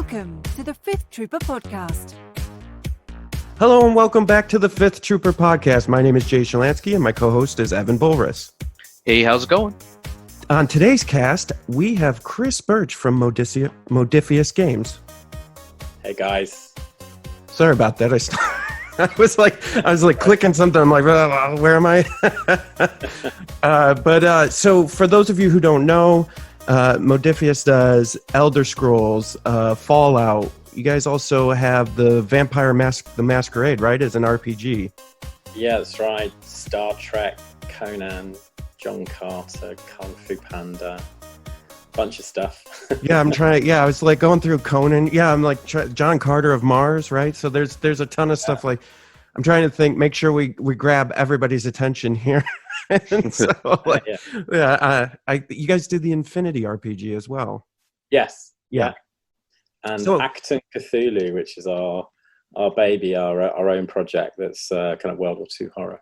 Welcome to the Fifth Trooper Podcast. Hello and welcome back to the Fifth Trooper Podcast. My name is Jay Shalansky and my co-host is Evan Bulris. Hey, how's it going? On today's cast, we have Chris Birch from Modiphius Games. Hey guys. Sorry about that. I was like clicking something. I'm like, where am I? So for those of you who don't know, Modiphius does Elder Scrolls, Fallout. You guys also have the the Masquerade, right? As an RPG. Yeah, that's right. Star Trek, Conan, John Carter, Kung Fu Panda, bunch of stuff. I was like going through Conan. Yeah, I'm like John Carter of Mars, right? So there's a ton of stuff. Like I'm trying to make sure we grab everybody's attention here. And so, you guys did the Infinity RPG as well. Yes. Yeah. And Acton Cthulhu, which is our baby, our own project that's kind of World War II horror.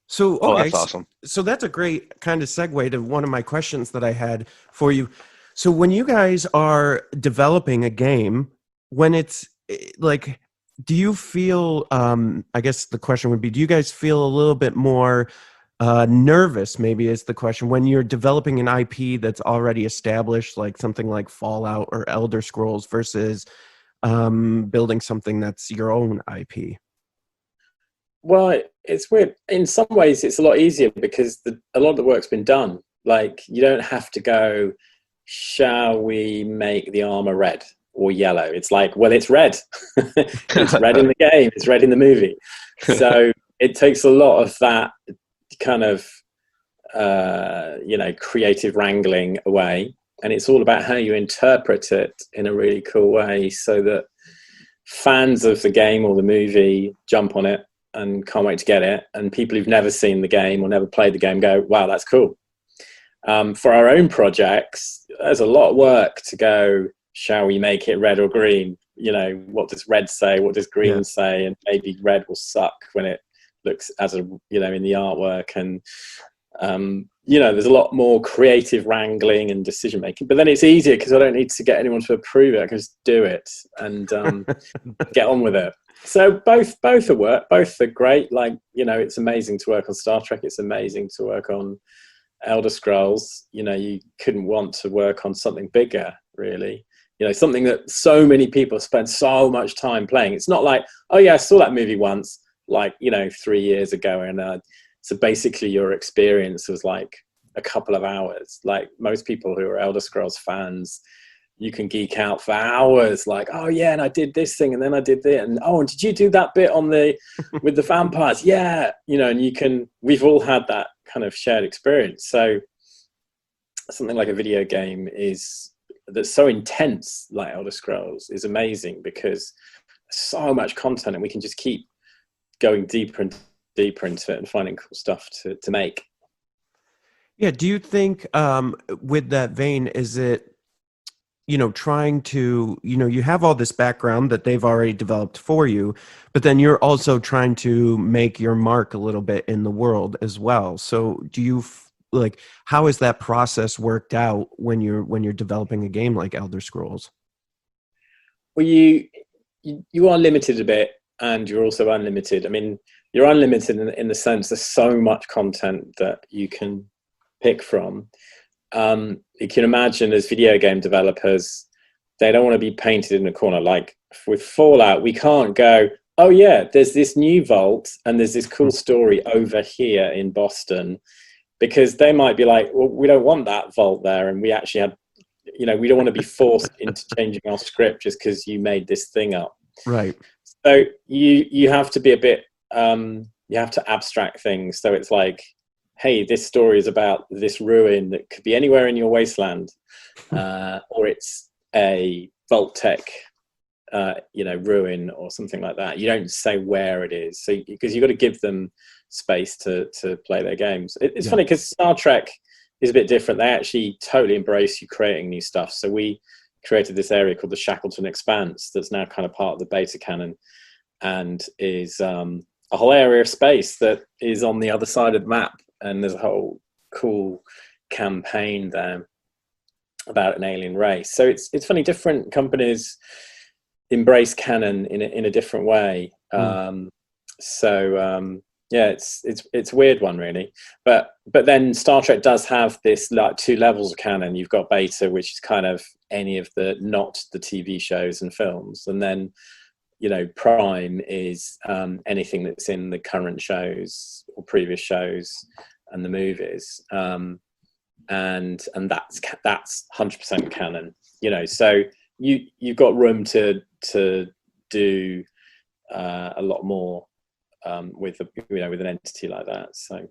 So, that's awesome. So that's a great kind of segue to one of my questions that I had for you. So when you guys are developing a game, when it's like, do you feel, I guess the question would be, do you guys feel a little bit more nervous, maybe is the question, when you're developing an IP that's already established, like something like Fallout or Elder Scrolls versus building something that's your own IP? Well, it's weird. In some ways, it's a lot easier because a lot of the work's been done. Like, you don't have to go, shall we make the armor red or yellow? It's like, well, it's red. It's red in the game. It's red in the movie. So it takes a lot of that kind of, creative wrangling away. And it's all about how you interpret it in a really cool way so that fans of the game or the movie jump on it and can't wait to get it. And people who've never seen the game or never played the game go, wow, that's cool. For our own projects, there's a lot of work to go, shall we make it red or green? You know, what does red say? What does green say? And maybe red will suck when it looks in the artwork. And, there's a lot more creative wrangling and decision making. But then it's easier because I don't need to get anyone to approve it. I can just do it and get on with it. So both are great. Like, it's amazing to work on Star Trek. It's amazing to work on Elder Scrolls. You couldn't want to work on something bigger, really. Something that so many people spend so much time playing. It's not like, oh yeah, I saw that movie once, 3 years ago. And so basically your experience was like a couple of hours. Like most people who are Elder Scrolls fans, you can geek out for hours, like, oh yeah, and I did this thing, and then I did that, and oh, and did you do that bit with the vampires? Yeah, and we've all had that kind of shared experience. So something like a video game that's so intense, like Elder Scrolls, is amazing because so much content, and we can just keep going deeper and deeper into it and finding cool stuff to make. Yeah. Do you think with that vein, is it, trying to, you have all this background that they've already developed for you, but then you're also trying to make your mark a little bit in the world as well. So do you how is that process worked out when you're developing a game like Elder Scrolls? Well, you are limited a bit, and you're also unlimited. I mean, you're unlimited in the sense there's so much content that you can pick from. You can imagine as video game developers, they don't want to be painted in a corner. Like with Fallout, we can't go, oh yeah, there's this new vault and there's this cool story over here in Boston, because they might be like, well, we don't want that vault there. And we actually had, we don't want to be forced into changing our script just because you made this thing up. Right. So you have to be a bit, you have to abstract things. So it's like, hey, this story is about this ruin that could be anywhere in your wasteland, or it's a Vault-Tec, ruin or something like that. You don't say where it is, so because you've got to give them space to play their games. It's funny because Star Trek is a bit different. They actually totally embrace you creating new stuff. So we created this area called the Shackleton Expanse that's now kind of part of the beta canon, and is a whole area of space that is on the other side of the map. And there's a whole cool campaign there. about an alien race. So it's funny, different companies embrace canon in a different way. Yeah, it's a weird one, really. But then Star Trek does have this like two levels of canon. You've got Beta, which is kind of any of the not the TV shows and films, and then Prime is anything that's in the current shows or previous shows and the movies, and that's 100% canon. So you've got room to do a lot more with an entity like that. So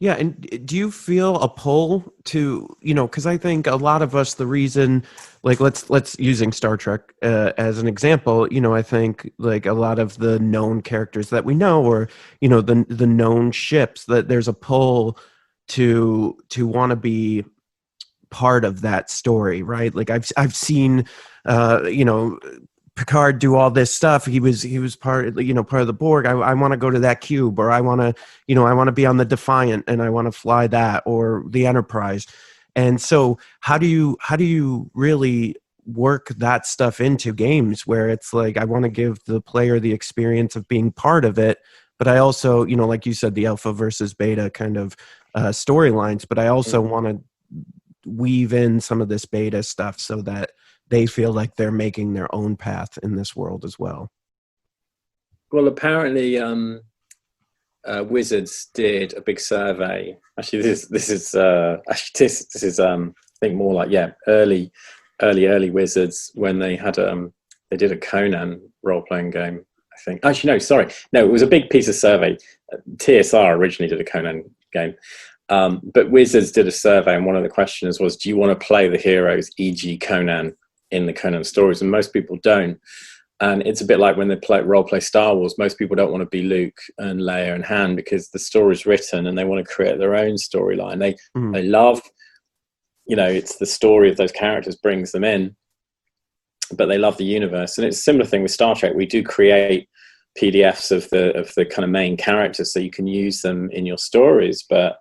yeah. And do you feel a pull to, because I think a lot of us, the reason, like, let's using Star Trek as an example, I think like a lot of the known characters that we know, or, the known ships, that there's a pull to want to be part of that story, right? Like I've seen, Picard do all this stuff. He was part of the Borg. I want to go to that cube, or I want to be on the Defiant and I want to fly that, or the Enterprise. And so how do you really work that stuff into games where it's like, I want to give the player the experience of being part of it, but I also, like you said, the alpha versus beta kind of storylines, but I also want to weave in some of this beta stuff so that they feel like they're making their own path in this world as well. Well, apparently, Wizards did a big survey. Actually, this is I think more like early Wizards, when they had they did a Conan role-playing game. I think. Actually, no, sorry, no, it was a big piece of survey. TSR originally did a Conan game. But Wizards did a survey, and one of the questions was, do you want to play the heroes, e.g. Conan, in the Conan stories? And most people don't. And it's a bit like when they role play Star Wars. Most people don't want to be Luke and Leia and Han, because the story's written and they want to create their own storyline. They love, it's the story of those characters brings them in, but they love the universe. And it's a similar thing with Star Trek. We do create PDFs of the kind of main characters so you can use them in your stories, but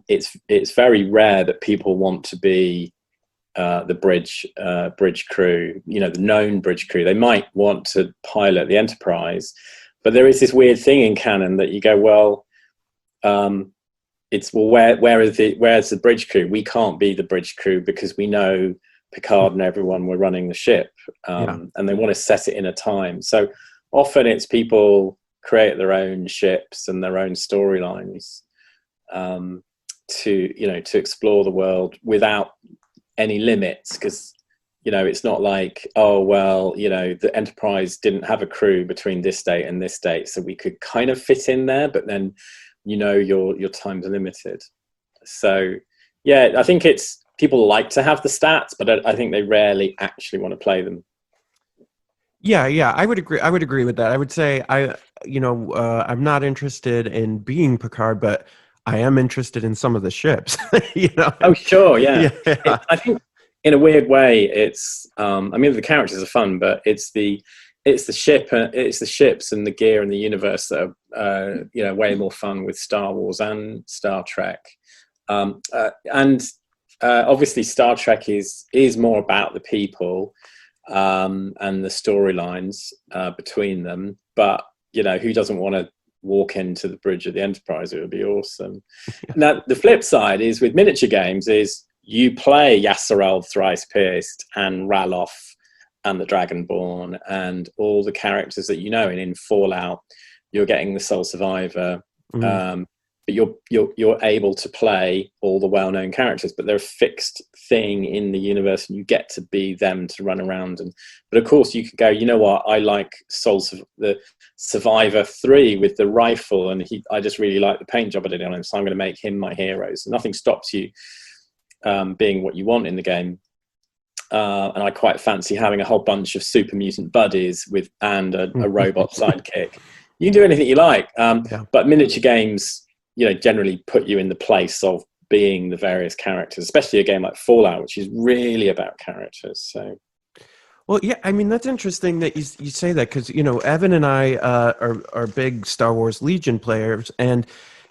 it's very rare that people want to be the bridge crew, the known bridge crew. They might want to pilot the Enterprise, but there is this weird thing in canon that you go, well, where's the bridge crew? We can't be the bridge crew because we know Picard and everyone were running the ship, and they want to set it in a time. So often it's people create their own ships and their own storylines to explore the world without any limits, because it's not like, oh well, the Enterprise didn't have a crew between this date and this date, so we could kind of fit in there, but then your time's limited. So I think it's people like to have the stats, but I think they rarely actually want to play them. Yeah, I would agree with that. I would say I'm not interested in being Picard, but I am interested in some of the ships. Oh, sure, yeah. I think in a weird way, it's. The characters are fun, but it's the ships and the gear and the universe that are way more fun with Star Wars and Star Trek. Obviously, Star Trek is more about the people and the storylines between them. But who doesn't want to walk into the bridge of the Enterprise? It would be awesome. Now, the flip side is with miniature games is you play Yasserel Thrice Pierced and Ralof and the Dragonborn and all the characters that and in Fallout you're getting the Sole Survivor, but you're able to play all the well-known characters, but they're a fixed thing in the universe and you get to be them to run around. But of course you could go, what, I like the Survivor 3 with the rifle, and I just really like the paint job I did on him, so I'm going to make him my hero. So nothing stops you being what you want in the game. And I quite fancy having a whole bunch of super mutant buddies and a robot sidekick. You can do anything you like, but miniature games generally put you in the place of being the various characters, especially a game like Fallout, which is really about characters. So, well, yeah, that's interesting that you say that, because Evan and I are big Star Wars Legion players, and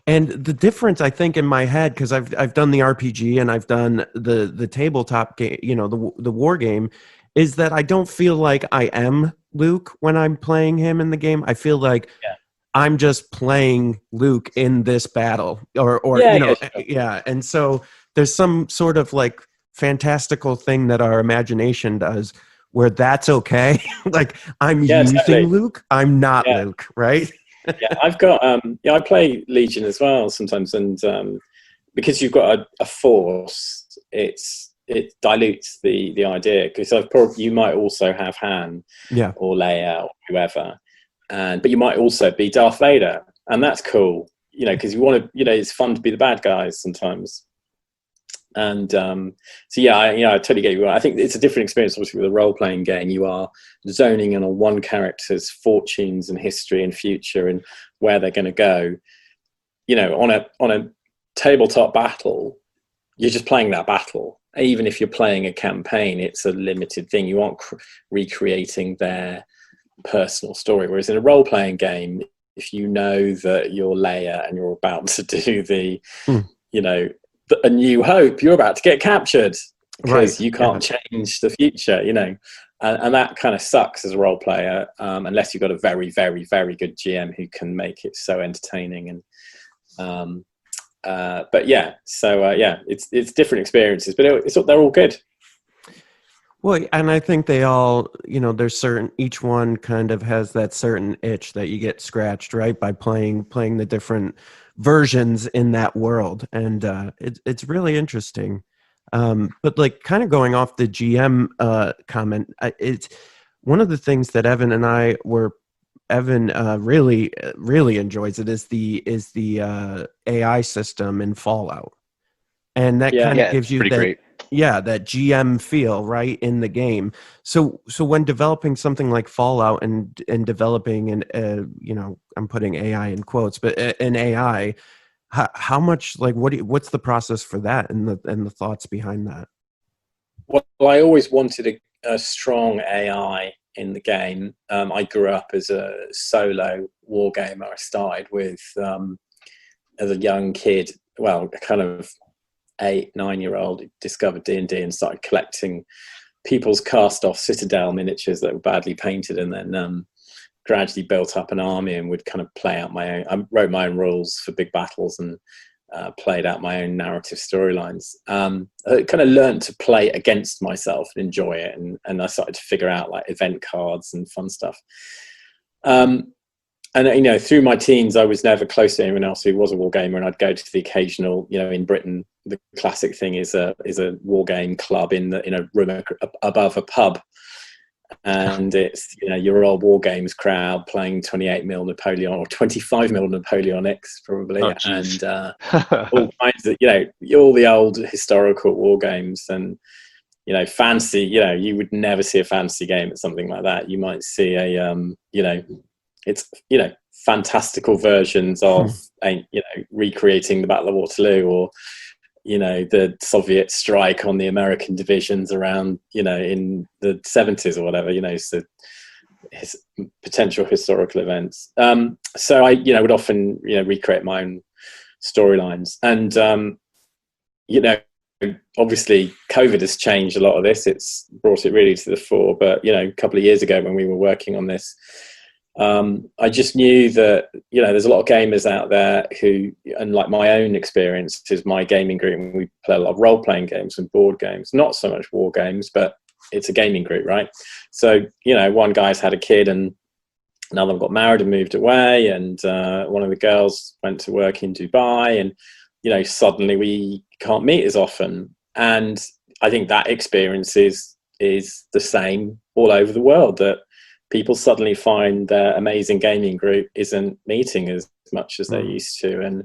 And the difference, I think, in my head, because I've done the RPG and I've done the tabletop game, the war game, is that I don't feel like I am Luke when I'm playing him in the game. I feel like I'm just playing Luke in this battle, or yeah. And so there's some sort of like fantastical thing that our imagination does where that's okay. Like I'm using totally. Luke, I'm not Luke, right? I've got I play Legion as well sometimes, and because you've got a force, it dilutes the idea, because you might also have Han or Leia or whoever, but you might also be Darth Vader, and that's cool, because you want to, it's fun to be the bad guys sometimes. And so I totally get you. I think it's a different experience, obviously, with a role-playing game. You are zoning in on one character's fortunes and history and future and where they're going to go. On a tabletop battle, you're just playing that battle. Even if you're playing a campaign, it's a limited thing. You aren't recreating their personal story. Whereas in a role-playing game, if you know that you're Leia and you're about to do the, A New Hope, you're about to get captured because you can't change the future, and that kind of sucks as a role player, unless you've got a very, very, very good GM who can make it so entertaining. And it's different experiences, but they're all good. Well, and I think they all, there's each one kind of has that certain itch that you get scratched, right, by playing the different versions in that world. And it's really interesting. But like kind of going off the GM comment, it's one of the things that Evan really, really enjoys it is the AI system in Fallout. And that kind of gives you that great. That GM feel right in the game. So when developing something like Fallout and developing I'm putting AI in quotes, but an AI, how much, like, what's the process for that and the thoughts behind that? Well, I always wanted a strong AI in the game. I grew up as a solo war gamer. I started with as a young kid, well, kind of 8-9-year-old, discovered D&D and started collecting people's cast-off Citadel miniatures that were badly painted, and then gradually built up an army and would kind of play out my own. I wrote my own rules for big battles and played out my own narrative storylines. I kind of learned to play against myself and enjoy it, and I started to figure out like event cards and fun stuff. And through my teens, I was never close to anyone else who was a war gamer, and I'd go to the occasional. In Britain, the classic thing is a war game club in a room above a pub, and it's your old war games crowd playing 28mm Napoleon or 25mm Napoleonics probably, and all kinds of all the old historical war games, and fancy. You would never see a fantasy game at something like that. You might see a it's fantastical versions of recreating the Battle of Waterloo, or the Soviet strike on the American divisions around in the 70s or whatever. So his potential historical events. So I would often recreate my own storylines, and obviously COVID has changed a lot of this. It's brought it really to the fore. But a couple of years ago when we were working on this, I just knew that there's a lot of gamers out there who, and like my own experience is my gaming group, and we play a lot of role-playing games and board games, not so much war games, but it's a gaming group, right? So one guy's had a kid, and another one got married and moved away, and one of the girls went to work in Dubai, and suddenly we can't meet as often. And I think that experience is the same all over the world, that people suddenly find their amazing gaming group isn't meeting as much as they're used to.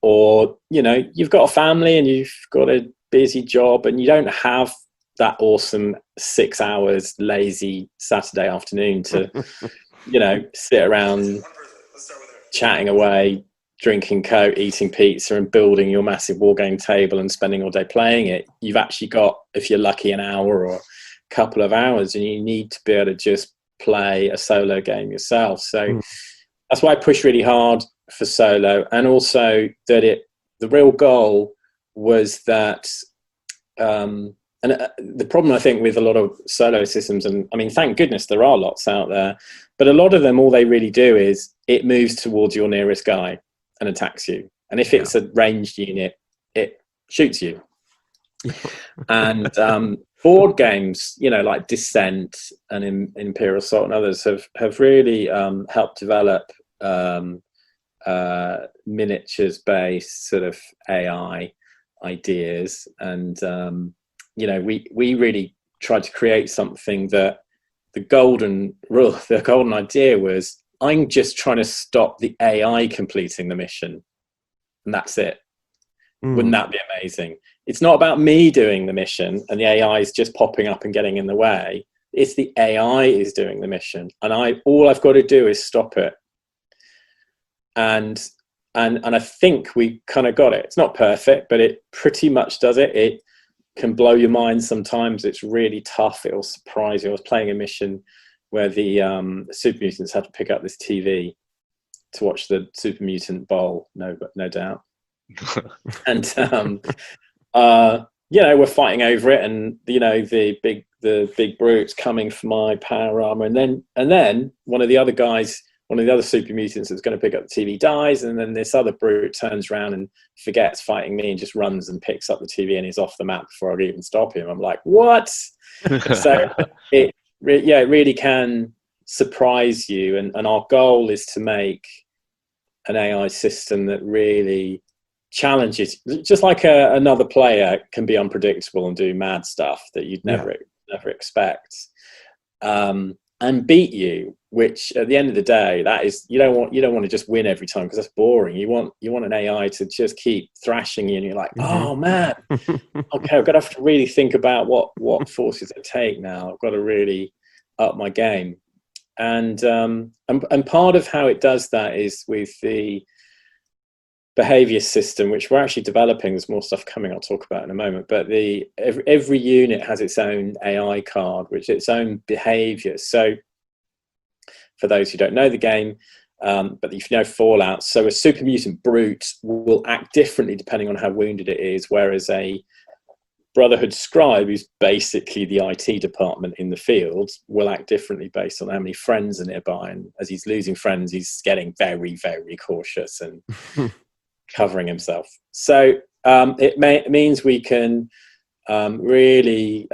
Or you've got a family and you've got a busy job, and you don't have that awesome 6 hours lazy Saturday afternoon to, sit around chatting away, drinking Coke, eating pizza, and building your massive war game table and spending all day playing it. You've actually got, if you're lucky, an hour or a couple of hours, and you need to be able to just play a solo game yourself. So that's why I push really hard for solo, and also that the real goal was that, and the problem I think with a lot of solo systems, and I mean, thank goodness there are lots out there, but a lot of them, all they really do is it moves towards your nearest guy and attacks you. And if it's a ranged unit, it shoots you. And board games, you know, like Descent and Imperial Assault and others have really helped develop miniatures-based sort of AI ideas. And you know, we really tried to create something that the golden idea was, I'm just trying to stop the AI completing the mission, and that's it. Wouldn't that be amazing? It's not about me doing the mission and the AI is just popping up and getting in the way. It's the AI is doing the mission, and all I've got to do is stop it. And I think we kind of got it. It's not perfect, but it pretty much does it. It can blow your mind sometimes. It's really tough. It'll surprise you. I was playing a mission where the super mutants had to pick up this TV to watch the super mutant bowl. No doubt. And you know, we're fighting over it, and you know, the big brute's coming for my power armor, and then one of the other super mutants that's going to pick up the TV dies, and then this other brute turns around and forgets fighting me and just runs and picks up the TV and he's off the map before I could even stop him. I'm like, what? So it really can surprise you, and our goal is to make an AI system that really challenges, just like another player can be unpredictable and do mad stuff that you'd never expect, and beat you, which at the end of the day, that is, you don't want to just win every time, because that's boring. You want an AI to just keep thrashing you, and you're like, oh man, okay, I've got to have to really think about what forces I take now. I've got to really up my game. And part of how it does that is with the behavior system, which we're actually developing. There's more stuff coming I'll talk about in a moment, but every unit has its own AI card, which its own behavior. So for those who don't know the game, but if you know Fallout, so a super mutant brute will act differently depending on how wounded it is, whereas a Brotherhood scribe, who's basically the IT department in the field, will act differently based on how many friends are nearby. And as he's losing friends, he's getting very, very cautious and covering himself. So it means we can really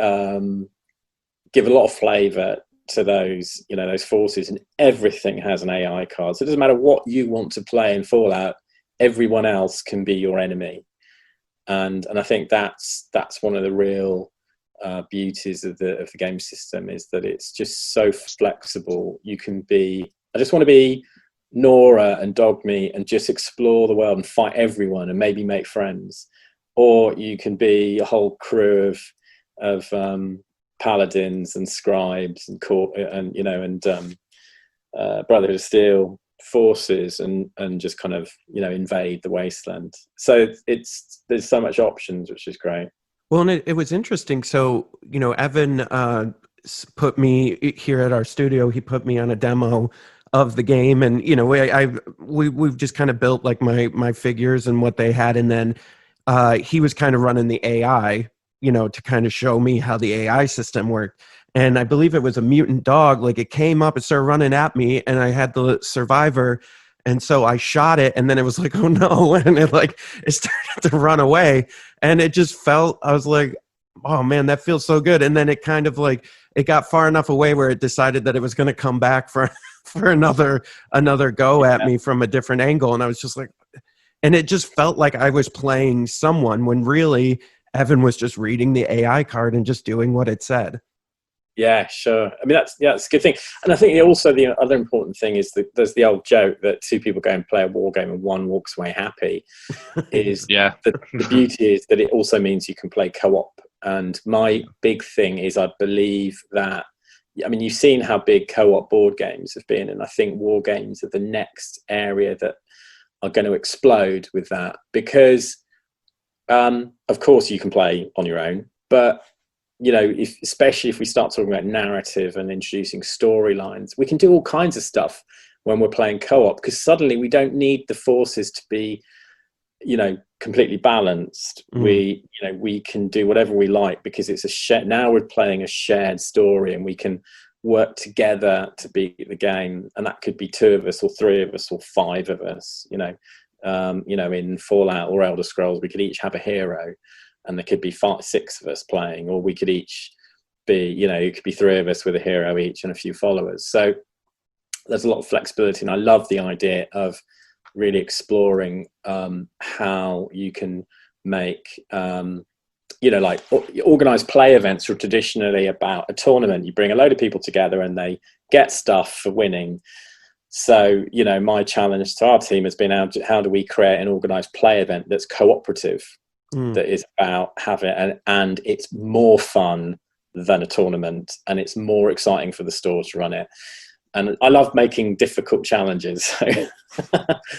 give a lot of flavor to those, you know, those forces, and everything has an AI card. So it doesn't matter what you want to play in Fallout, everyone else can be your enemy. And I think that's one of the real beauties of the game system, is that it's just so flexible. You can be, I just want to be Nora and Dogmeat and just explore the world and fight everyone and maybe make friends, or you can be a whole crew of paladins and scribes and Brotherhood of Steel forces and just kind of, you know, invade the wasteland. So there's so much options, which is great. Well, and it was interesting. So, you know, Evan put me here at our studio. He put me on a demo of the game, and you know, we've just kind of built like my figures and what they had, and then he was kind of running the AI, you know, to kind of show me how the AI system worked. And I believe it was a mutant dog. Like, it came up and started running at me, and I had the survivor. And so I shot it, and then it was like, oh no. And it started to run away, and it just felt, I was like, oh man, that feels so good. And then it kind of like, it got far enough away where it decided that it was going to come back for another go at me from a different angle. And I was just like, and it just felt like I was playing someone, when really Evan was just reading the AI card and just doing what it said. Yeah, sure. I mean, that's a good thing. And I think also the other important thing is that there's the old joke that two people go and play a war game and one walks away happy. Is the beauty is that it also means you can play co-op. And my big thing is, I believe that, I mean, you've seen how big co-op board games have been, and I think war games are the next area that are going to explode with that, because of course you can play on your own, but you know, especially if we start talking about narrative and introducing storylines, we can do all kinds of stuff when we're playing co-op, because suddenly we don't need the forces to be, completely balanced. We can do whatever we like, because it's now we're playing a shared story, and we can work together to beat the game. And that could be 2 of us or 3 of us or 5 of us. In Fallout or Elder Scrolls, we could each have a hero, and there could be 6 of us playing, or we could each be, it could be 3 of us with a hero each and a few followers. So there's a lot of flexibility, and I love the idea of really exploring how you can make organized play events are traditionally about a tournament. You bring a load of people together and they get stuff for winning. So my challenge to our team has been how do we create an organized play event that's cooperative, that is about having and it's more fun than a tournament, and it's more exciting for the store to run it. And I love making difficult challenges.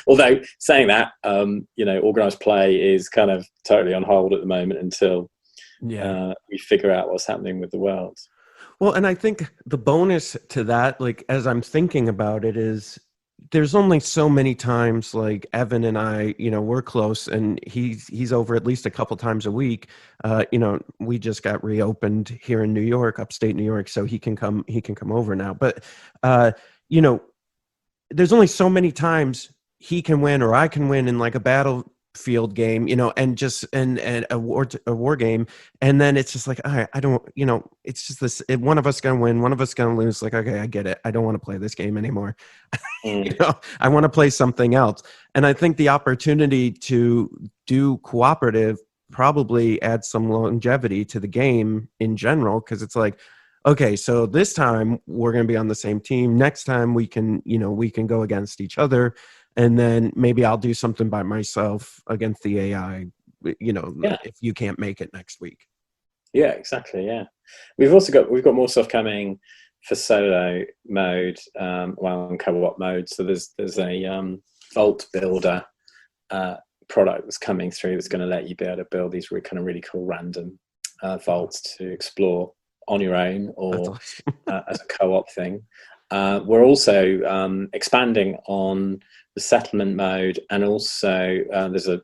Although saying that, organized play is kind of totally on hold at the moment until we figure out what's happening with the world. Well, and I think the bonus to that, like, as I'm thinking about it, is there's only so many times, like Evan and I, we're close, and he's over at least a couple times a week. We just got reopened here in New York, upstate New York, so he can come over now. But there's only so many times he can win or I can win in like a battlefield game, and just and a war game, and then it's just like I don't, it's just this, one of us gonna win, one of us gonna lose. Like, okay, I get it, I don't want to play this game anymore. I want to play something else. And I think the opportunity to do cooperative probably adds some longevity to the game in general, because it's like, okay, so this time we're going to be on the same team. Next time we can go against each other, and then maybe I'll do something by myself against the AI, if you can't make it next week. Yeah, exactly. Yeah. We've got more stuff coming for solo mode, and co-op mode. So there's a vault builder product that's coming through that's going to let you be able to build these really cool random vaults to explore on your own or as a co-op thing. We're also expanding on the settlement mode, and also there's a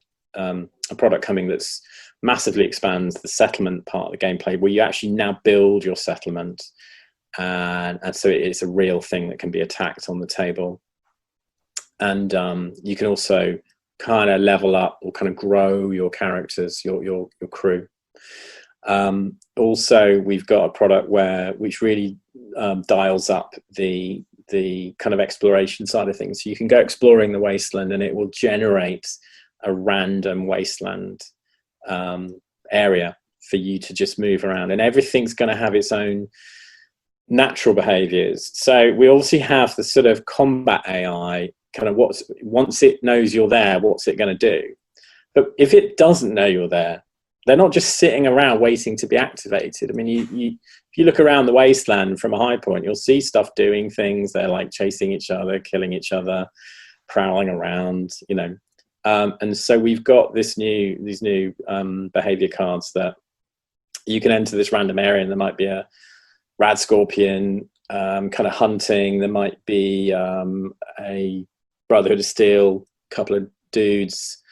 product coming that's massively expands the settlement part of the gameplay, where you actually now build your settlement, and so it's a real thing that can be attacked on the table. And you can also kind of level up or kind of grow your characters, your crew. Also, we've got a product which really dials up the kind of exploration side of things. So you can go exploring the wasteland, and it will generate a random wasteland area for you to just move around, and everything's going to have its own natural behaviors. So we obviously have the sort of combat AI, kind of once it knows you're there, what's it going to do? But if it doesn't know you're there, they're not just sitting around waiting to be activated. I mean, if you look around the wasteland from a high point, you'll see stuff doing things. They're like chasing each other, killing each other, prowling around, and so we've got these new behavior cards that you can enter this random area, and there might be a rad scorpion kind of hunting. There might be a Brotherhood of Steel, couple of dudes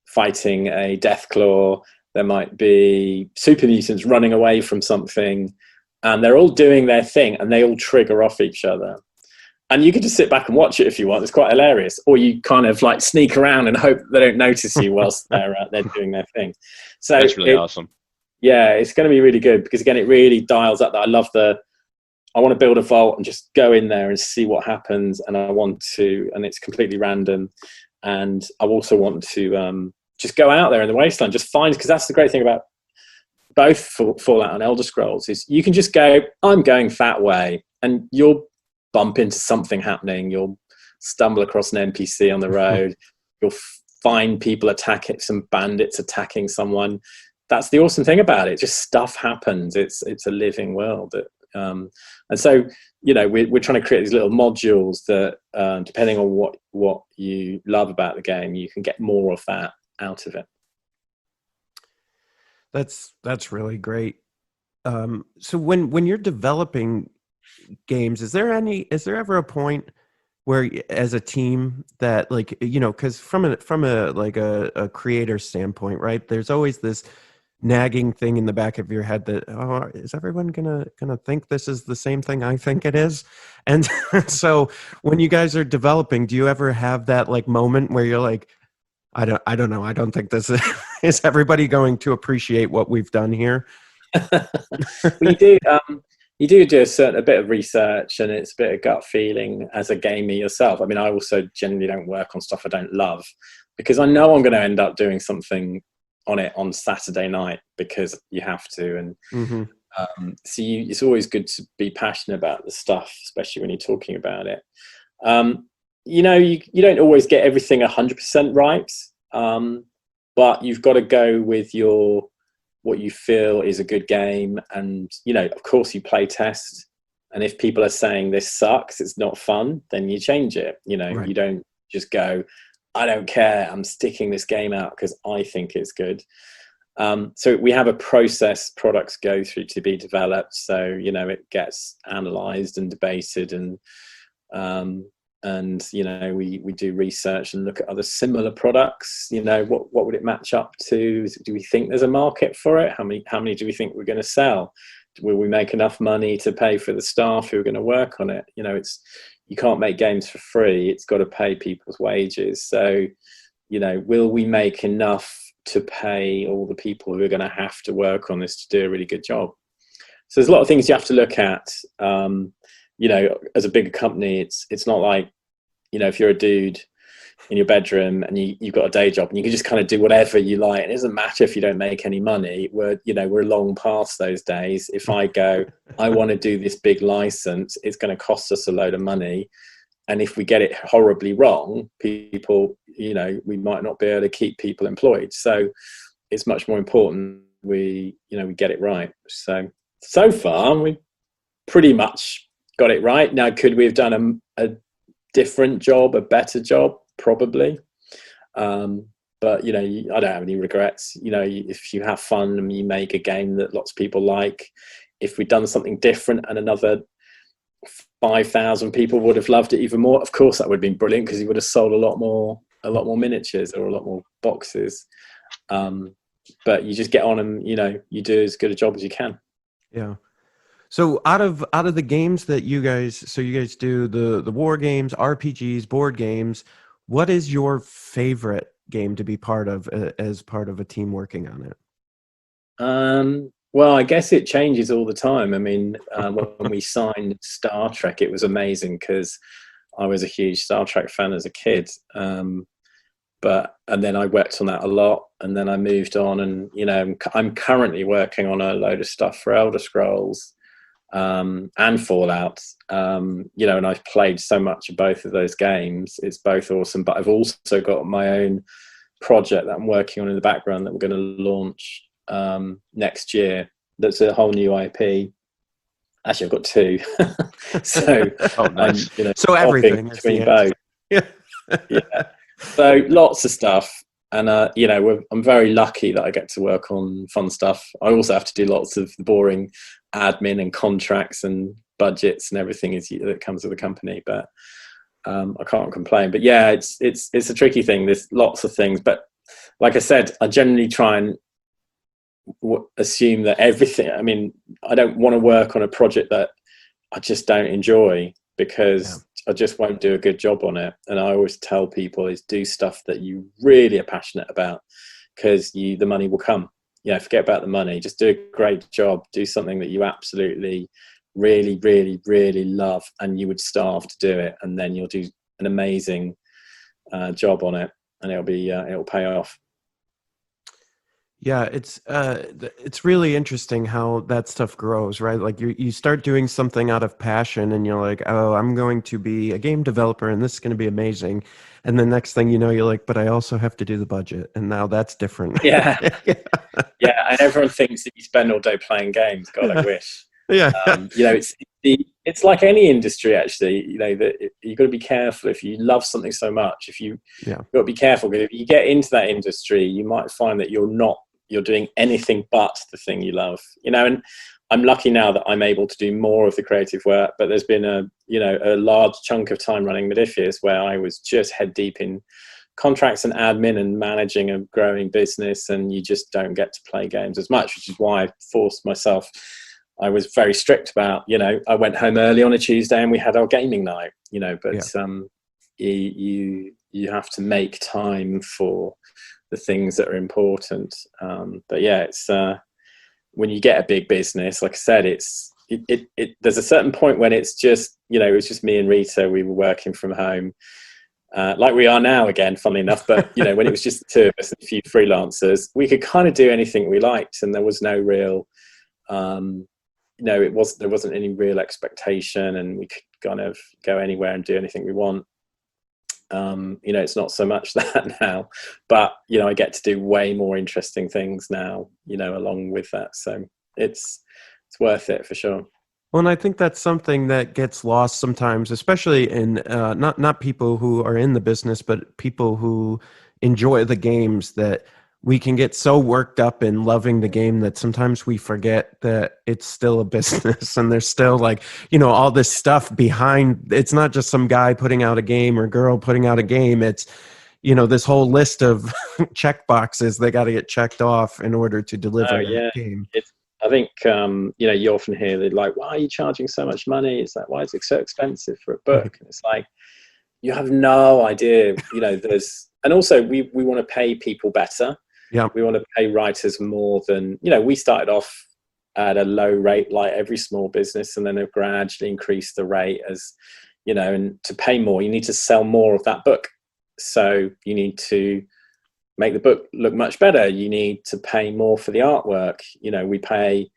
fighting a Deathclaw. There might be super mutants running away from something, and they're all doing their thing, and they all trigger off each other. And you can just sit back and watch it if you want. It's quite hilarious. Or you kind of like sneak around and hope they don't notice you whilst they're doing their thing. So that's really awesome. Yeah, it's going to be really good, because again, it really dials up that. I want to build a vault and just go in there and see what happens. And and it's completely random. And I also want to just go out there in the wasteland, just find, because that's the great thing about both Fallout and Elder Scrolls, is you can just go, I'm going that way, and you'll bump into something happening. You'll stumble across an NPC on the road. You'll find people some bandits attacking someone. That's the awesome thing about it. Just stuff happens. It's a living world. And so, we're trying to create these little modules that, depending on what you love about the game, you can get more of that out of it. That's really great. So when you're developing games, is there ever a point where as a team that like, you know, because from a like a creator standpoint, right, there's always this nagging thing in the back of your head that, oh, is everyone gonna think this is the same thing I think it is? And so when you guys are developing, do you ever have that like moment where you're like, I don't know, I don't think this is everybody going to appreciate what we've done here? Well, you do a bit of research, and it's a bit of gut feeling as a gamer yourself. I mean, I also generally don't work on stuff I don't love, because I know I'm going to end up doing something on it on Saturday night because you have to. And it's always good to be passionate about the stuff, especially when you're talking about it. You know, you don't always get everything 100% right, but you've got to go with what you feel is a good game. And, you know, of course you play test, and if people are saying this sucks, it's not fun, then you change it. You know, You don't just go, I don't care, I'm sticking this game out because I think it's good. So we have a process products go through to be developed. So, you know, it gets analyzed and debated, and you know, we do research and look at other similar products. You know, what would it match up to? Do we think there's a market for it? How many do we think we're going to sell? Will we make enough money to pay for the staff who are going to work on it? You know, you can't make games for free. It's got to pay people's wages. So, you know, will we make enough to pay all the people who are going to have to work on this to do a really good job? So there's a lot of things you have to look at. You know, as a bigger company, it's not like, you know, if you're a dude in your bedroom and you've got a day job and you can just kind of do whatever you like, and it doesn't matter if you don't make any money. We're long past those days. If I go, I want to do this big license, it's going to cost us a load of money, and if we get it horribly wrong, people, you know, we might not be able to keep people employed. So it's much more important we get it right. So far we pretty much got it right. Now, could we have done a different job, a better job? Probably. But, you know, I don't have any regrets. You know, if you have fun and you make a game that lots of people like, if we'd done something different and another 5,000 people would have loved it even more, of course that would have been brilliant, because you would have sold a lot more miniatures or a lot more boxes. But you just get on and, you know, you do as good a job as you can. Yeah. So out of the games that you guys do the war games, RPGs, board games, what is your favorite game to be part of as part of a team working on it? Well, I guess it changes all the time. I mean, when we signed Star Trek, it was amazing because I was a huge Star Trek fan as a kid. And then I worked on that a lot, and then I moved on, and, you know, I'm currently working on a load of stuff for Elder Scrolls and Fallout, you know, and I've played so much of both of those games. It's both awesome, but I've also got my own project that I'm working on in the background that we're going to launch next year. That's a whole new IP. Actually, I've got two. So, nice. You know, so everything between both. Yeah. So lots of stuff. And, you know, I'm very lucky that I get to work on fun stuff. I also have to do lots of the boring admin and contracts and budgets and everything that comes with the company. But I can't complain. But yeah, it's a tricky thing. There's lots of things. But like I said, I generally try and assume that everything, I mean, I don't want to work on a project that I just don't enjoy, because I just won't do a good job on it. And I always tell people is do stuff that you really are passionate about, because the money will come. You know, forget about the money. Just do a great job. Do something that you absolutely, really, really, really love, and you would starve to do it. And then you'll do an amazing job on it, and it'll pay off. Yeah, it's really interesting how that stuff grows, right? Like you start doing something out of passion, and you're like, oh, I'm going to be a game developer, and this is going to be amazing. And the next thing you know, you're like, but I also have to do the budget, and now that's different. Yeah, yeah. And everyone thinks that you spend all day playing games. God, I wish. Yeah. You know, it's like any industry, actually. You know, that you've got to be careful. If you love something so much, you've got to be careful, because if you get into that industry, you might find that you're doing anything but the thing you love. You know, and I'm lucky now that I'm able to do more of the creative work, but there's been a large chunk of time running Modiphius where I was just head deep in contracts and admin and managing a growing business, and you just don't get to play games as much, which is why I forced myself. I was very strict about, I went home early on a Tuesday and we had our gaming night, but you have to make time for the things that are important. But yeah, it's when you get a big business, like I said, there's a certain point when it's just, it was just me and Rita. We were working from home, like we are now again, funnily enough. But when it was just the two of us and a few freelancers, we could kind of do anything we liked, and there was no real, there wasn't any real expectation, and we could kind of go anywhere and do anything we want. It's not so much that now, but I get to do way more interesting things now, along with that. So it's worth it for sure. Well, and I think that's something that gets lost sometimes, especially in not people who are in the business, but people who enjoy the games, that we can get so worked up in loving the game that sometimes we forget that it's still a business, and there's still all this stuff behind. It's not just some guy putting out a game or girl putting out a game. It's, this whole list of check boxes they got to get checked off in order to deliver a game. I think, you often hear that, like, why are you charging so much money? It's like, why is it so expensive for a book? And it's like, you have no idea, and also we want to pay people better. Yeah, we want to pay writers more than, we started off at a low rate, like every small business, and then have gradually increased the rate as, and to pay more, you need to sell more of that book. So you need to make the book look much better. You need to pay more for the artwork. We pay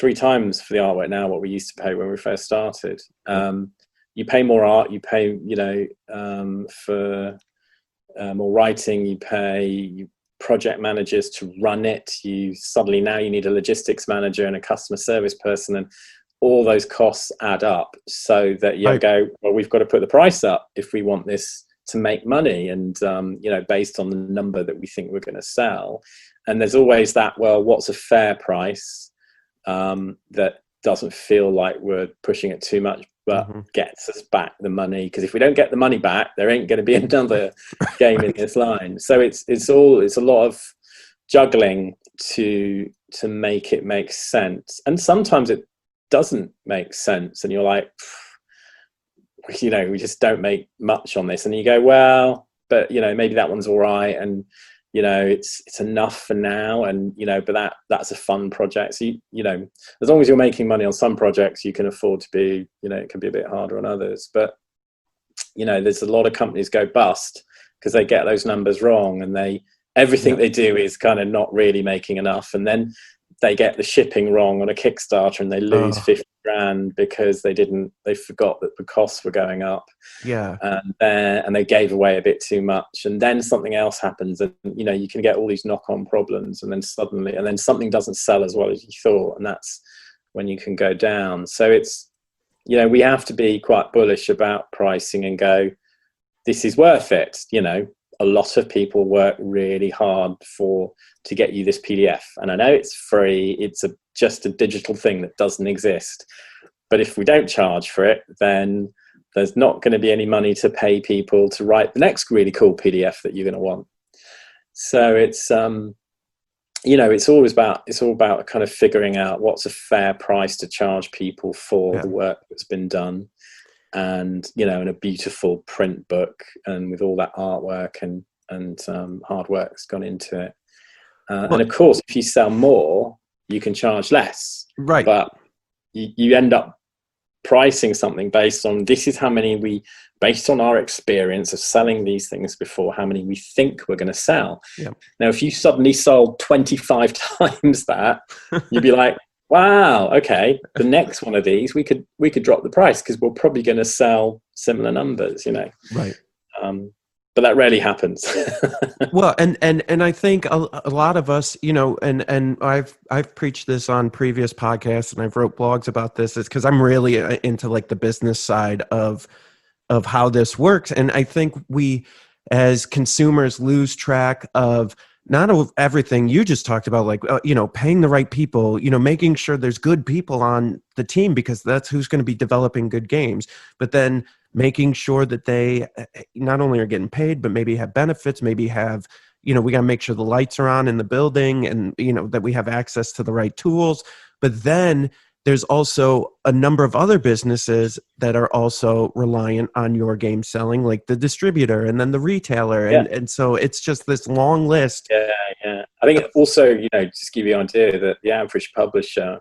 3 times for the artwork now what we used to pay when we first started. You pay more art, you pay, for more writing, you pay project managers to run it. Now you need a logistics manager and a customer service person, and all those costs add up, so that you go, well, we've got to put the price up if we want this to make money, and based on the number that we think we're going to sell. And there's always that, well, what's a fair price that doesn't feel like we're pushing it too much, but gets us back the money? Because if we don't get the money back, there ain't going to be another game in this line. So it's a lot of juggling to make it make sense, and sometimes it doesn't make sense, and you're like, we just don't make much on this, and you go, well, but maybe that one's all right, and it's enough for now, and but that's a fun project. So as long as you're making money on some projects, you can afford to be, it can be a bit harder on others. But there's a lot of companies go bust because they get those numbers wrong, and everything they do is kind of not really making enough, and then they get the shipping wrong on a Kickstarter and they lose 50 grand because they forgot that the costs were going up. Yeah. And they gave away a bit too much, and then something else happens, and you can get all these knock-on problems, and then something doesn't sell as well as you thought, and that's when you can go down. So it's, we have to be quite bullish about pricing and go, this is worth it. A lot of people work really hard to get you this PDF, and I know it's free. It's just a digital thing that doesn't exist. But if we don't charge for it, then there's not going to be any money to pay people to write the next really cool PDF that you're going to want. So it's it's all about kind of figuring out what's a fair price to charge people for the work that's been done. And in a beautiful print book, and with all that artwork and hard work that's gone into it. And of course, if you sell more, you can charge less. Right. But you end up pricing something based on, this is how many based on our experience of selling these things before, how many we think we're going to sell. Yep. Now, if you suddenly sold 25 times that, you'd be like, wow, okay, the next one of these, we could drop the price because we're probably going to sell similar numbers, Right. But that rarely happens. Well, and I think a lot of us, and I've preached this on previous podcasts, and I've wrote blogs about this, is because I'm really into like the business side of how this works. And I think we as consumers lose track of not of everything you just talked about, like, paying the right people, making sure there's good people on the team, because that's who's going to be developing good games. But then making sure that they not only are getting paid, but maybe have benefits, maybe have, we got to make sure the lights are on in the building, and, that we have access to the right tools. But then there's also a number of other businesses that are also reliant on your game selling, like the distributor and then the retailer. And so it's just this long list. Yeah. I think also, just give you an idea that the average publisher,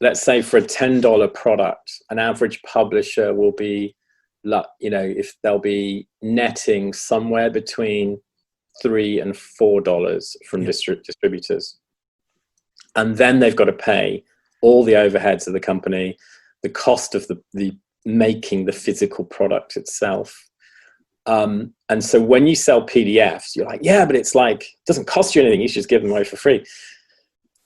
let's say for a $10 product, an average publisher will be, if they'll be netting somewhere between $3 and $4 from distributors. And then they've got to pay all the overheads of the company, the cost of the making the physical product itself. And so when you sell PDFs, you're like, yeah, but it's like, it doesn't cost you anything. You should just give them away for free.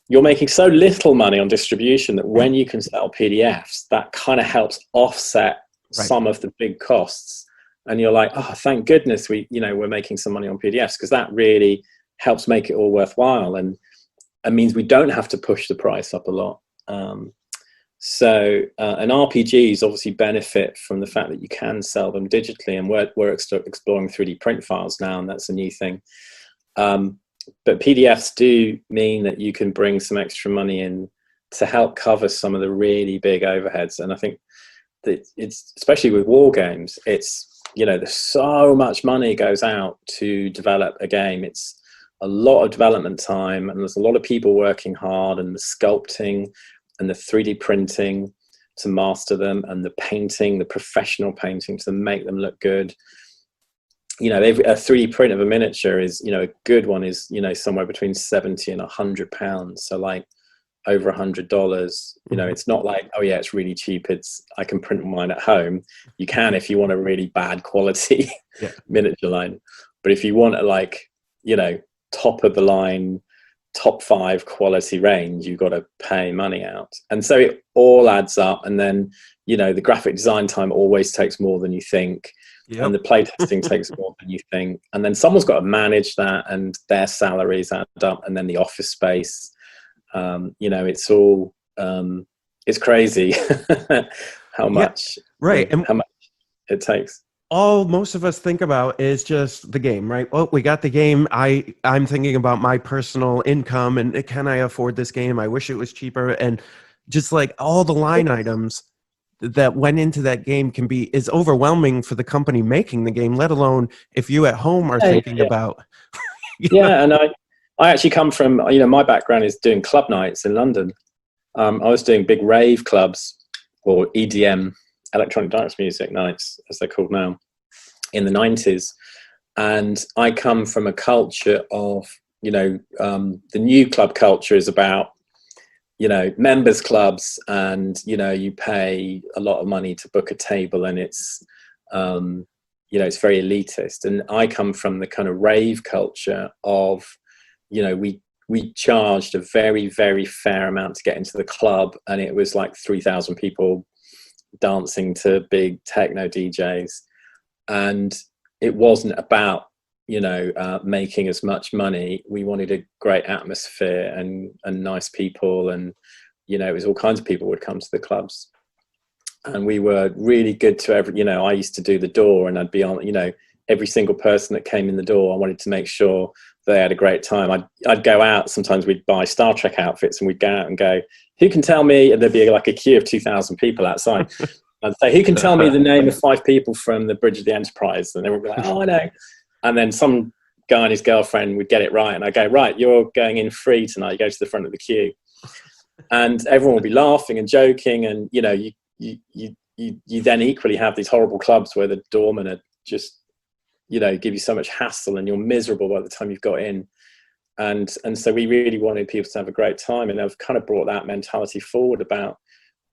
You're making so little money on distribution that when you can sell PDFs, that kind of helps offset some of the big costs. And you're like, oh, thank goodness we're making some money on PDFs, because that really helps make it all worthwhile. And it means we don't have to push the price up a lot. And RPGs obviously benefit from the fact that you can sell them digitally, and we're exploring 3D print files now, and that's a new thing. But PDFs do mean that you can bring some extra money in to help cover some of the really big overheads. And I think that it's, especially with war games, it's, there's so much money goes out to develop a game. It's a lot of development time, and there's a lot of people working hard, and the sculpting and the 3D printing to master them, and the painting, the professional painting to make them look good. A 3D print of a miniature is, a good one is, somewhere between 70 and £100. So like over $100. It's not like, oh yeah, it's really cheap. I can print mine at home. You can if you want a really bad quality miniature line, but if you want a top of the line, top 5 quality range, you've got to pay money out. And so it all adds up. And then, the graphic design time always takes more than you think. And the playtesting takes more than you think. And then someone's got to manage that, and their salaries add up. And then the office space, it's all, it's crazy how much, how much it takes. All most of us think about is just the game, right? Well, we got the game. I'm thinking about my personal income, and can I afford this game? I wish it was cheaper. And just like all the line items that went into that game is overwhelming for the company making the game, let alone if you at home are thinking about. And I actually come from, my background is doing club nights in London. I was doing big rave clubs, or EDM, electronic dance music nights, as they're called now, in the 90s. And I come from a culture of, the new club culture is about, members clubs, and, you pay a lot of money to book a table, and it's, it's very elitist. And I come from the kind of rave culture of, we charged a very, very fair amount to get into the club, and it was like 3,000 people dancing to big techno DJs, and it wasn't about making as much money. We wanted a great atmosphere and nice people, and it was all kinds of people would come to the clubs, and we were really good to I used to do the door, and I'd be on every single person that came in the door. I wanted to make sure they had a great time. I'd go out, sometimes we'd buy Star Trek outfits, and we'd go out and go, who can tell me, and there'd be like a queue of 2,000 people outside. I'd say, who can tell me the name of 5 people from the Bridge of the Enterprise? And they would be like, oh, I know. And then some guy and his girlfriend would get it right. And I go, right, you're going in free tonight. You go to the front of the queue. And everyone will be laughing and joking. And, you then equally have these horrible clubs where the doormen are just, give you so much hassle, and you're miserable by the time you've got in. And so we really wanted people to have a great time. And I've kind of brought that mentality forward about,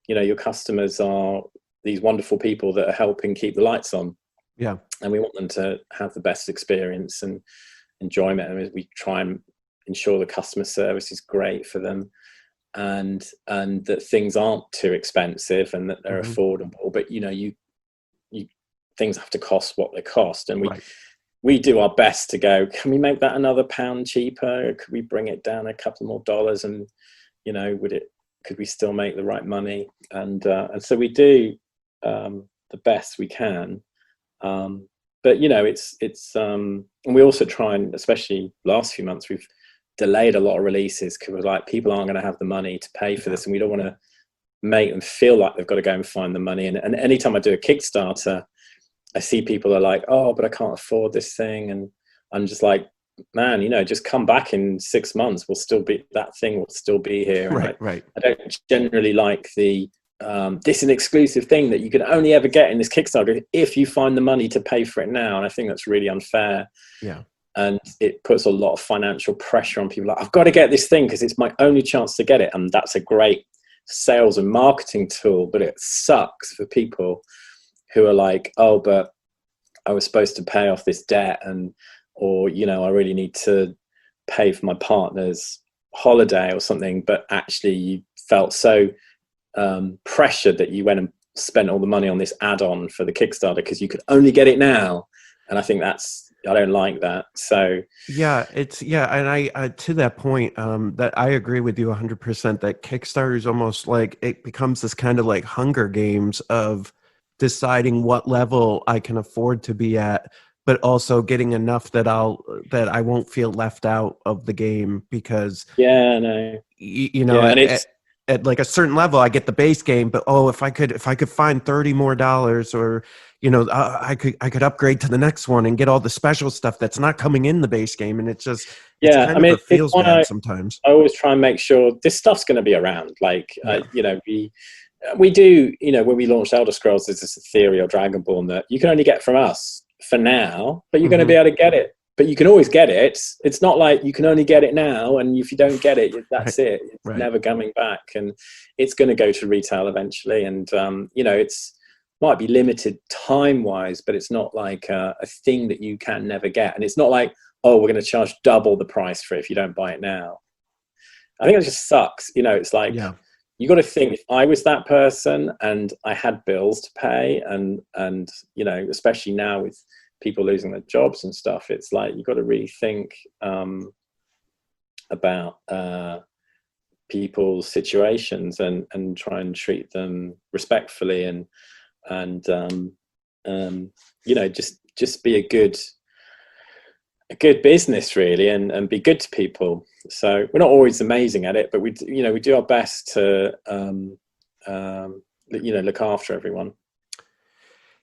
your customers are these wonderful people that are helping keep the lights on. Yeah. And we want them to have the best experience and enjoyment. And we try and ensure the customer service is great for them, and that things aren't too expensive, and that they're affordable. But, you things have to cost what they cost. And we do our best to go, can we make that another pound cheaper? Could we bring it down a couple more dollars? And, you know, could we still make the right money? And so we do the best we can. But, you know, it's and we also try, and especially last few months, we've delayed a lot of releases because we're like, people aren't going to have the money to pay for this, and we don't want to make them feel like they've got to go and find the money. And anytime I do a Kickstarter, I see people are like, oh, but I can't afford this thing. And I'm just like, man, you know, just come back in 6 months. That thing will still be here. And Right. I don't generally like this is an exclusive thing that you can only ever get in this Kickstarter if you find the money to pay for it now. And I think that's really unfair. Yeah. And it puts a lot of financial pressure on people. Like, I've got to get this thing because it's my only chance to get it. And that's a great sales and marketing tool, but it sucks for people who are like, oh, but I was supposed to pay off this debt, or, you know, I really need to pay for my partner's holiday or something, but actually you felt so pressured that you went and spent all the money on this add-on for the Kickstarter because you could only get it now. And I think I don't like that. So and I to that point, that I agree with you 100% that Kickstarter is almost like, it becomes this kind of like Hunger Games of deciding what level I can afford to be at, but also getting enough that I won't feel left out of the game, because you know, and it's at like a certain level I get the base game, but if I could find $30 more, or, you know, I could upgrade to the next one and get all the special stuff that's not coming in the base game. And it's it feels bad sometimes. I always try and make sure this stuff's going to be around. Like, you know, we do, you know, when we launched Elder Scrolls, there's this theory or Dragonborn that you can only get from us for now, but you're going to be able to get it. But you can always get it. It's not like you can only get it now, and if you don't get it, that's it. It's never coming back, and it's going to go to retail eventually. And you know, might be limited time-wise, but it's not like a thing that you can never get. And it's not like, oh, we're going to charge double the price for it if you don't buy it now. I think it just sucks. You know, it's like, you got to think, if I was that person and I had bills to pay, and you know, especially now with people losing their jobs and stuff, it's like, you got to really think about people's situations and try and treat them respectfully, and you know, just be a good business really, and be good to people. So we're not always amazing at it, but we do our best to you know, look after everyone.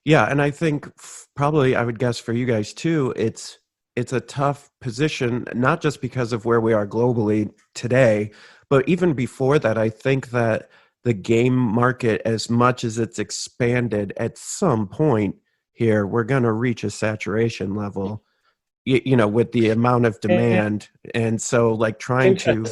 Yeah, and I think probably, I would guess for you guys too, it's a tough position, not just because of where we are globally today, but even before that. I think that the game market, as much as it's expanded, at some point here, we're going to reach a saturation level, you know, with the amount of demand. And so, like, trying to...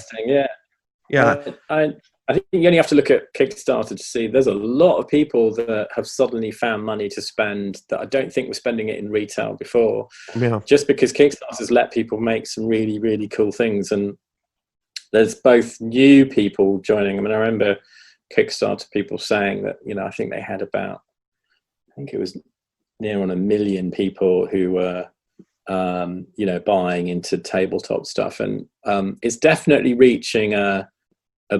I think you only have to look at Kickstarter to see there's a lot of people that have suddenly found money to spend that I don't think were spending it in retail before. Yeah. Just because Kickstarter's let people make some really, really cool things. And there's both new people joining. I mean, I remember Kickstarter people saying that, you know, I think they had about, I think it was near on 1 million people who were, you know, buying into tabletop stuff. And it's definitely reaching a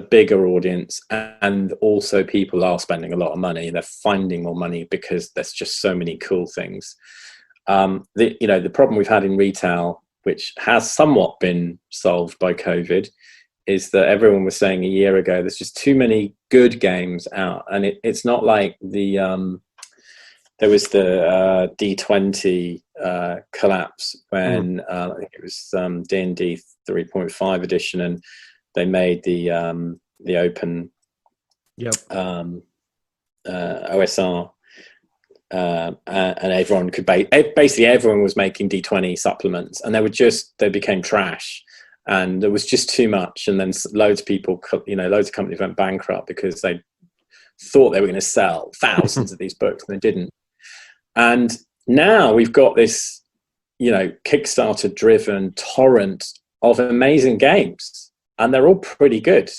bigger audience, and also people are spending a lot of money. They're finding more money because there's just so many cool things. You know, the problem we've had in retail, which has somewhat been solved by COVID, is that everyone was saying a year ago, there's just too many good games out. And it's not like there was the D20 collapse when I think it was D&D 3.5 edition, and they made the open OSR, and everyone could basically everyone was making D20 supplements, and they became trash, and there was just too much. And then loads of people, you know, loads of companies went bankrupt because they thought they were going to sell thousands of these books, and they didn't. And now we've got this, you know, Kickstarter driven torrent of amazing games. And they're all pretty good.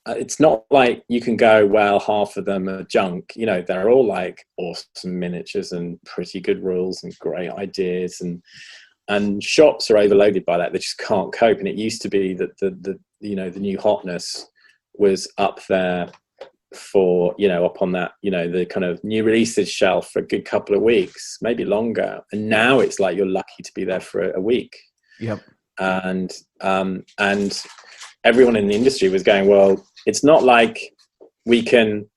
it's not like you can go, well, half of them are junk. You know, they're all like awesome miniatures and pretty good rules and great ideas, and shops are overloaded by that. They just can't cope. And it used to be that the new hotness was up there for, up on that, the kind of new releases shelf for a good couple of weeks, maybe longer. And now it's like you're lucky to be there for a week. Yep. And everyone in the industry was going, well, it's not like we can,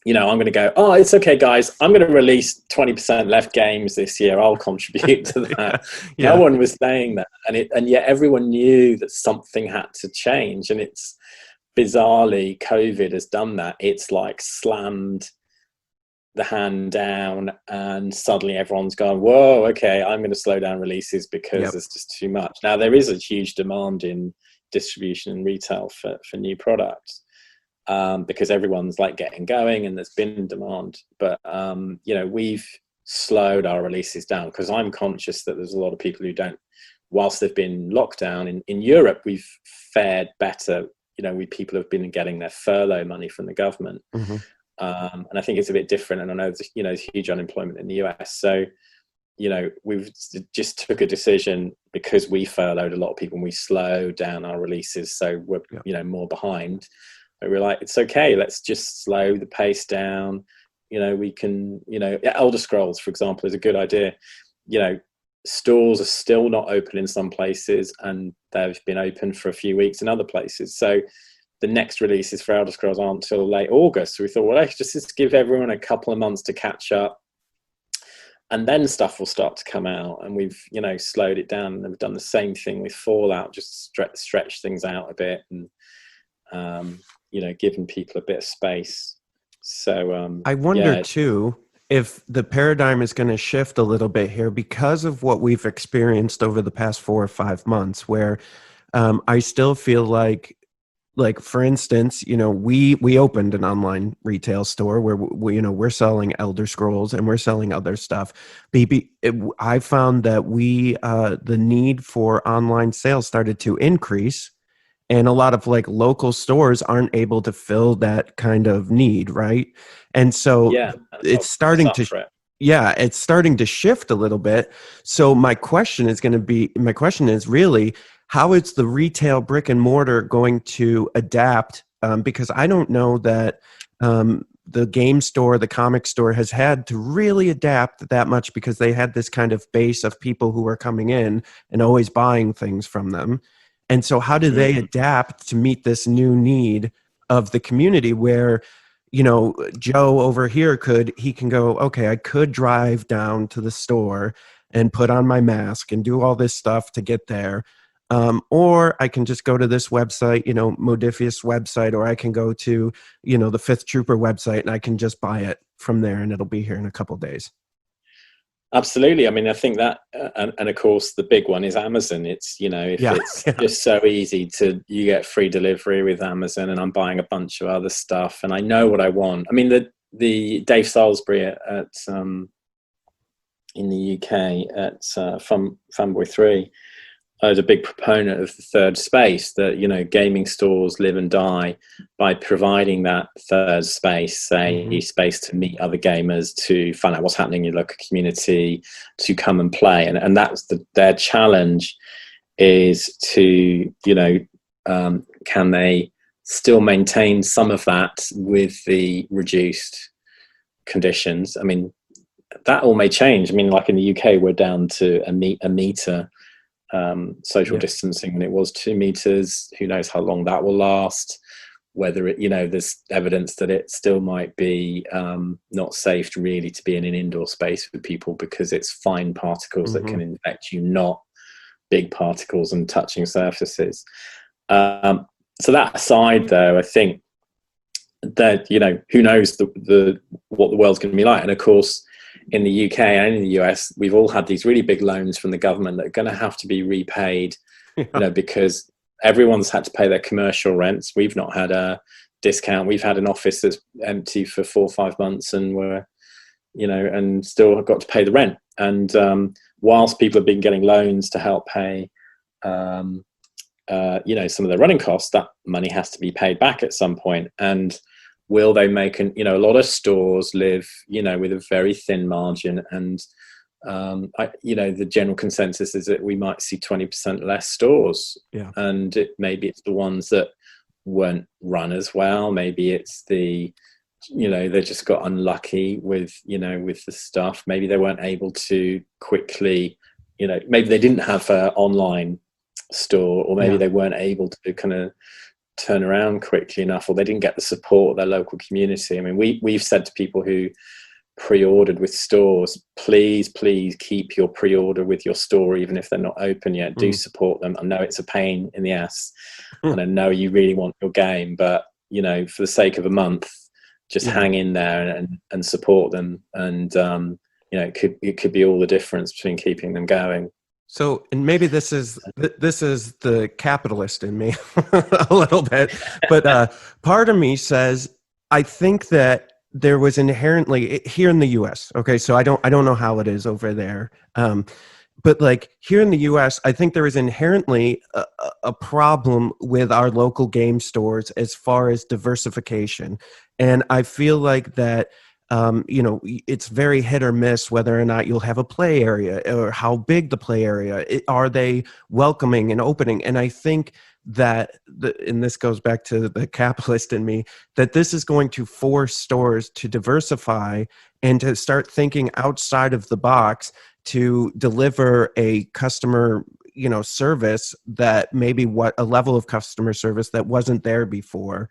I'm going to go, oh, it's okay, guys, I'm going to release 20% left games this year, I'll contribute to that. Yeah. No one was saying that. And yet everyone knew that something had to change. And it's bizarrely, COVID has done that. It's like slammed the hand down, and suddenly everyone's gone, whoa, okay, I'm going to slow down releases because there's just too much. Now, there is a huge demand in distribution and retail for new products, because everyone's like getting going and there's been demand. But we've slowed our releases down because I'm conscious that there's a lot of people who don't, whilst they've been locked down. In Europe, we've fared better. People have been getting their furlough money from the government. Mm-hmm. And I think it's a bit different. And I know there's huge unemployment in the US. So, we've just took a decision because we furloughed a lot of people and we slowed down our releases. So we're, more behind. But we're like, it's okay. Let's just slow the pace down. We can, Elder Scrolls, for example, is a good idea. Stores are still not open in some places, and they've been open for a few weeks in other places. So the next releases for Elder Scrolls aren't until late August. So we thought, well, let's just give everyone a couple of months to catch up, and then stuff will start to come out. And we've, slowed it down. And we've done the same thing with Fallout, just stretch things out a bit, and giving people a bit of space. So I wonder too if the paradigm is going to shift a little bit here because of what we've experienced over the past 4 or 5 months, where I still feel like for instance, we opened an online retail store where we're selling Elder Scrolls and we're selling other stuff. I found that the need for online sales started to increase, and a lot of local stores aren't able to fill that kind of need, right? And so it's starting to shift a little bit. So my question is really, how is the retail brick and mortar going to adapt? Because I don't know that the game store, the comic store has had to really adapt that much, because they had this kind of base of people who were coming in and always buying things from them. And so how do they adapt to meet this new need of the community where, Joe over here he can go, okay, I could drive down to the store and put on my mask and do all this stuff to get there. Or I can just go to this website, Modiphius website, or I can go to, the Fifth Trooper website, and I can just buy it from there and it'll be here in a couple of days. Absolutely. I mean, I think that, and of course, the big one is Amazon. It's, it's just so easy you get free delivery with Amazon, and I'm buying a bunch of other stuff, and I know what I want. I mean, the Dave Salisbury at in the UK at Fanboy 3 is a big proponent of the third space, that, gaming stores live and die by providing that third space, space to meet other gamers, to find out what's happening in your local community, to come and play. And that's their challenge, is to, can they still maintain some of that with the reduced conditions? I mean, that all may change. I mean, like in the UK, we're down to a meter social distancing, and it was 2 meters. Who knows how long that will last? Whether there's evidence that it still might be not safe really to be in an indoor space with people, because it's fine particles that can infect you, not big particles and touching surfaces. So that aside, though, I think that who knows what the world's going to be like. And of course, in the UK and in the US, we've all had these really big loans from the government that are going to have to be repaid, because everyone's had to pay their commercial rents. We've not had a discount. We've had an office that's empty for 4 or 5 months, and we're, and still have got to pay the rent. And whilst people have been getting loans to help pay some of the running costs, that money has to be paid back at some point. And will they make a lot of stores live, with a very thin margin. And, the general consensus is that we might see 20% less stores. Yeah. And maybe it's the ones that weren't run as well. Maybe it's they just got unlucky with the stuff. Maybe they weren't able to quickly, maybe they didn't have an online store, or maybe they weren't able to kind of turn around quickly enough, or they didn't get the support of their local community. I mean, we've said to people who pre-ordered with stores, please keep your pre-order with your store, even if they're not open yet. Do support them. I know it's a pain in the ass, and I know you really want your game, but for the sake of a month, just hang in there and support them. And it could be all the difference between keeping them going. So, and maybe this is the capitalist in me a little bit, but part of me says, I think that there was inherently here in the US. Okay. So I don't know how it is over there. But like here in the US, I think there is inherently a problem with our local game stores as far as diversification. And I feel like that, it's very hit or miss whether or not you'll have a play area, or how big the play area. Are they welcoming and opening? And I think that, and this goes back to the capitalist in me, that this is going to force stores to diversify and to start thinking outside of the box to deliver a customer, service that maybe a level of customer service that wasn't there before,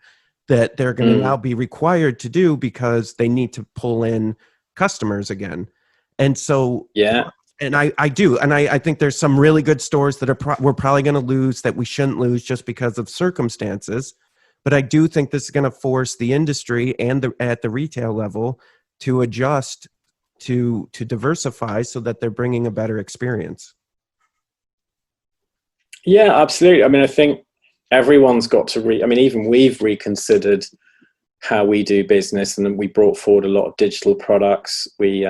that they're going to now be required to do because they need to pull in customers again. And so, and I do. And I think there's some really good stores that we're probably going to lose, that we shouldn't lose just because of circumstances. But I do think this is going to force the industry and at the retail level to adjust to diversify so that they're bringing a better experience. Yeah, absolutely. I mean, I think everyone's got to even we've reconsidered how we do business, and we brought forward a lot of digital products. We,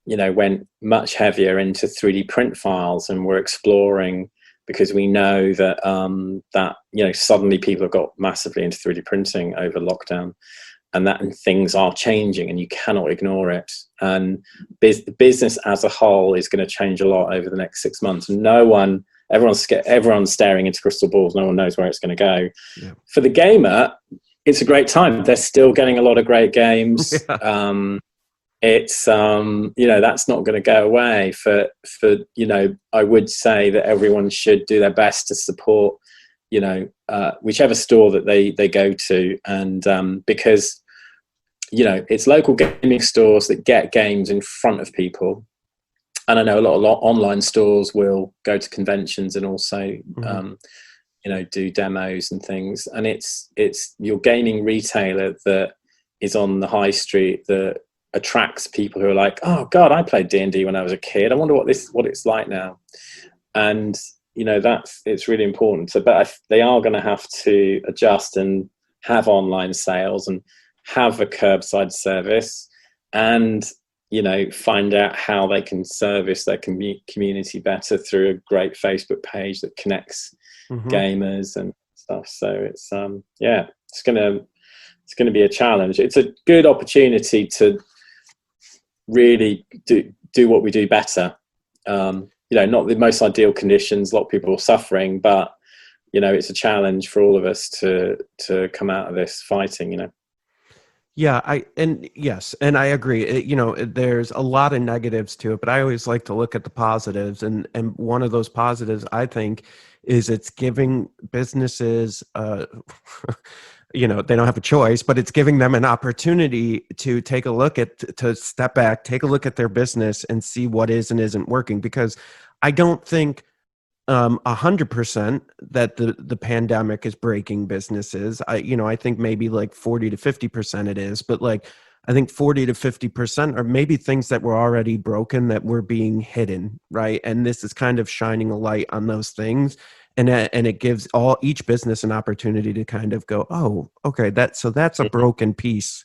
went much heavier into 3D print files, and we're exploring, because we know that, suddenly people have got massively into 3D printing over lockdown, and things are changing and you cannot ignore it. And the business as a whole is going to change a lot over the next 6 months. Everyone's staring into crystal balls. No one knows where it's going to go. Yeah. For the gamer, it's a great time. They're still getting a lot of great games. Yeah. It's that's not going to go away. For I would say that everyone should do their best to support whichever store that they go to, and because it's local gaming stores that get games in front of people. And I know a lot of online stores will go to conventions and also, do demos and things. And it's your gaming retailer that is on the high street that attracts people who are like, oh God, I played D&D when I was a kid. I wonder what it's like now. And it's really important. So, but they are going to have to adjust and have online sales and have a curbside service, and find out how they can service their community better through a great Facebook page that connects gamers and stuff. So it's it's gonna be a challenge. It's a good opportunity to really do what we do better. Not the most ideal conditions. A lot of people are suffering, but it's a challenge for all of us to come out of this fighting. Yeah, I agree. There's a lot of negatives to it, but I always like to look at the positives. And one of those positives, I think, is it's giving businesses, they don't have a choice, but it's giving them an opportunity to take a look to step back, take a look at their business and see what is and isn't working. Because I don't think 100% that the pandemic is breaking businesses. I think maybe like 40 to 50% it is, but like I think 40 to 50% are maybe things that were already broken that were being hidden, right? And this is kind of shining a light on those things, and it gives each business an opportunity to kind of go, oh, okay, that's a broken piece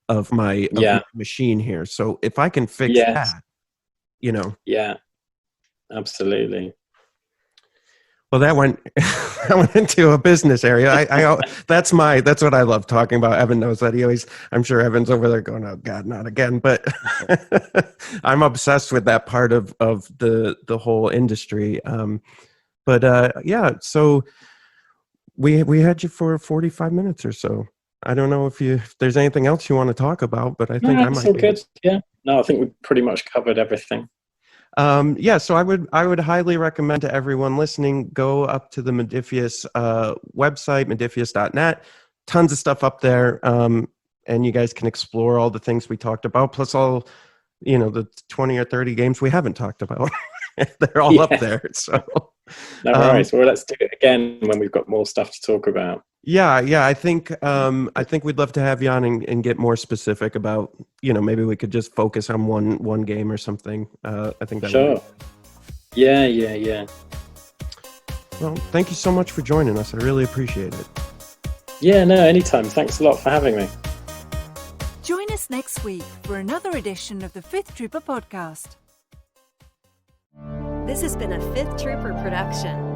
of my machine here. So if I can fix that, yeah, absolutely. Well, that went that went into a business area. That's what I love talking about. Evan knows that. I'm sure Evan's over there going, "Oh God, not again!" But I'm obsessed with that part of the whole industry. Yeah, so we had you for 45 minutes or so. I don't know if there's anything else you want to talk about, but I think I might. All good. Yeah. No, I think we've pretty much covered everything. So I would highly recommend to everyone listening, go up to the Modiphius website, modiphius.net. Tons of stuff up there, and you guys can explore all the things we talked about, plus all, the 20 or 30 games we haven't taled about. They're all up there. So, no worries. Well, let's do it again when we've got more stuff to talk about. Yeah. I think we'd love to have you on and get more specific about, maybe we could just focus on one game or something. I think that sure. Yeah. Well, thank you so much for joining us. I really appreciate it. Yeah, no, anytime. Thanks a lot for having me. Join us next week for another edition of the Fifth Trooper podcast. This has been a Fifth Trooper production.